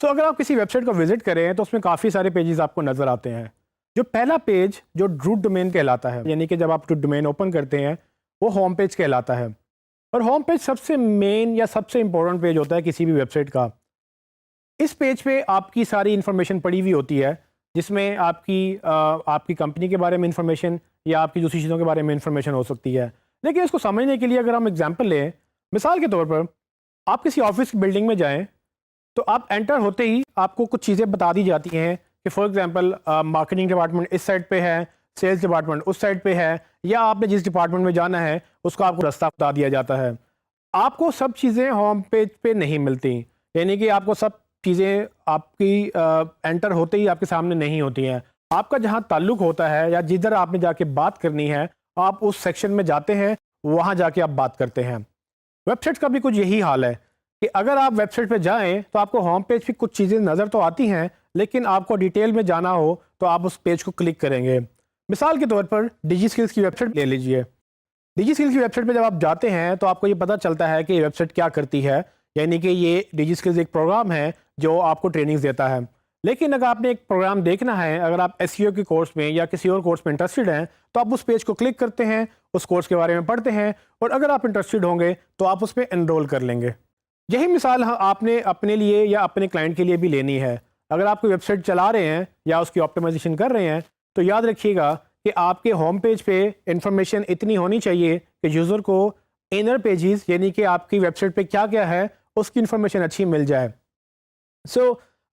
तो अगर आप किसी वेबसाइट को विजिट करें तो उसमें काफ़ी सारे पेजेस आपको नज़र आते हैं। जो पहला पेज जो रूट डोमेन कहलाता है, यानी कि जब आप रूट डोमेन ओपन करते हैं वो होम पेज कहलाता है। और होम पेज सबसे मेन या सबसे इंपॉर्टेंट पेज होता है किसी भी वेबसाइट का। इस पेज पे आपकी सारी इन्फॉर्मेशन पड़ी हुई होती है, जिसमें आपकी कंपनी के बारे में इंफॉर्मेशन या आपकी दूसरी चीज़ों के बारे में इंफॉर्मेशन हो सकती है। लेकिन इसको समझने के लिए अगर हम एग्जांपल लें, मिसाल के तौर पर आप किसी ऑफिस की बिल्डिंग में जाएं तो आप एंटर होते ही आपको कुछ चीज़ें बता दी जाती हैं कि फॉर एग्जांपल मार्केटिंग डिपार्टमेंट इस साइड पे है, सेल्स डिपार्टमेंट उस साइड पे है, या आपने जिस डिपार्टमेंट में जाना है उसका आपको रास्ता बता दिया जाता है। आपको सब चीज़ें होम पेज पे नहीं मिलती, यानी कि आपको सब चीज़ें आपकी एंटर होते ही आपके सामने नहीं होती हैं। आपका जहाँ ताल्लुक होता है या जिधर आपने जाके बात करनी है, आप उस सेक्शन में जाते हैं, वहाँ जाके आप बात करते हैं। वेबसाइट का भी कुछ यही हाल है कि अगर आप वेबसाइट पे जाएं तो आपको होम पेज पे कुछ चीज़ें नज़र तो आती हैं, लेकिन आपको डिटेल में जाना हो तो आप उस पेज को क्लिक करेंगे। मिसाल के तौर पर डिजी स्किल्स की वेबसाइट ले लीजिए। डिजी स्किल्स की वेबसाइट पे जब आप जाते हैं तो आपको ये पता चलता है कि ये वेबसाइट क्या करती है, यानी कि ये डिजी स्किल्स एक प्रोग्राम है जो आपको ट्रेनिंग्स देता है। लेकिन अगर आपने एक प्रोग्राम देखना है, अगर आप एसईओ के कोर्स में या किसी और कोर्स में इंटरेस्टेड हैं, तो आप उस पेज को क्लिक करते हैं, उस कोर्स के बारे में पढ़ते हैं, और अगर आप इंटरेस्टेड होंगे तो आप उस पर एनरोल कर लेंगे। यही मिसाल आपने अपने लिए या अपने क्लाइंट के लिए भी लेनी है। अगर आप कोई वेबसाइट चला रहे हैं या उसकी ऑप्टिमाइजेशन कर रहे हैं, तो याद रखिएगा कि आपके होम पेज पे इंफॉर्मेशन इतनी होनी चाहिए कि यूज़र को इनर पेजेस, यानी कि आपकी वेबसाइट पे क्या क्या है उसकी इंफॉर्मेशन अच्छी मिल जाए।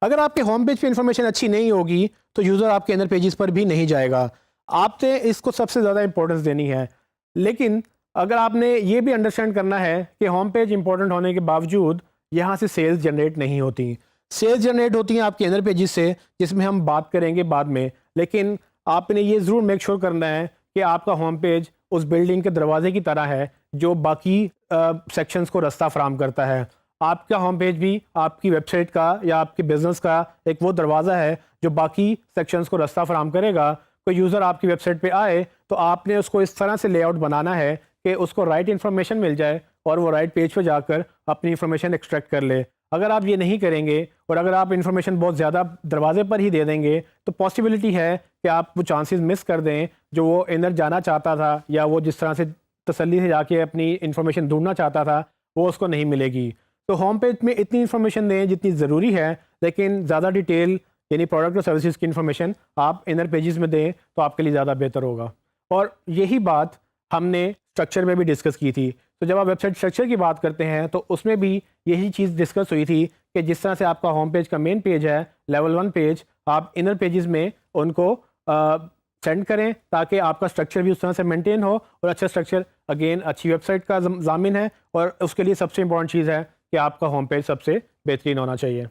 अगर आपके होम पेज पे इंफॉर्मेशन अच्छी नहीं होगी तो यूज़र आपके इनर पेजेस पर भी नहीं जाएगा। आपने इसको सबसे ज़्यादा इंपॉर्टेंस देनी है। लेकिन अगर आपने ये भी अंडरस्टैंड करना है कि होम पेज इंपॉर्टेंट होने के बावजूद यहाँ से सेल्स जनरेट नहीं होती। सेल्स जनरेट होती हैं आपके इनर पेजेस से, जिसमें हम बात करेंगे बाद में। लेकिन आपने ये ज़रूर मेक श्योर करना है कि आपका होम पेज उस बिल्डिंग के दरवाजे की तरह है जो बाकी सेक्शंस को रास्ता फराहम करता है। आपका होम पेज भी आपकी वेबसाइट का या आपके बिजनेस का एक वो दरवाज़ा है जो बाकी सेक्शंस को रास्ता फराहम करेगा। कोई यूज़र आपकी वेबसाइट पे आए तो आपने उसको इस तरह से लेआउट बनाना है कि उसको राइट इन्फॉर्मेशन मिल जाए और वो राइट पेज पे जाकर अपनी इन्फॉर्मेशन एक्सट्रैक्ट कर ले। अगर आप ये नहीं करेंगे और अगर आप इन्फॉर्मेशन बहुत ज़्यादा दरवाजे पर ही दे देंगे तो पॉसिबिलिटी है कि आप वो चांसेस मिस कर दें जो वो इनर जाना चाहता था या वो जिस तरह से तसल्ली से जाके अपनी इन्फॉर्मेशन ढूंढना चाहता था वो उसको नहीं मिलेगी। तो होम पेज में इतनी इन्फॉर्मेशन दें जितनी ज़रूरी है, लेकिन ज़्यादा डिटेल यानी प्रोडक्ट और सर्विसेज की इन्फॉर्मेशन आप इनर पेजेस में दें तो आपके लिए ज़्यादा बेहतर होगा। और यही बात हमने स्ट्रक्चर में भी डिस्कस की थी। तो जब आप वेबसाइट स्ट्रक्चर की बात करते हैं तो उसमें भी यही चीज़ डिस्कस हुई थी कि जिस तरह से आपका होम पेज का मेन पेज है, लेवल 1 पेज, आप इनर पेजेस में उनको सेंड करें ताकि आपका स्ट्रक्चर भी उस तरह से मेंटेन हो। और अच्छा स्ट्रक्चर अगेन अच्छी वेबसाइट का ज़ामिन है, और उसके लिए सबसे इंपॉर्टेंट चीज़ है कि आपका होम पेज सबसे बेहतरीन होना चाहिए।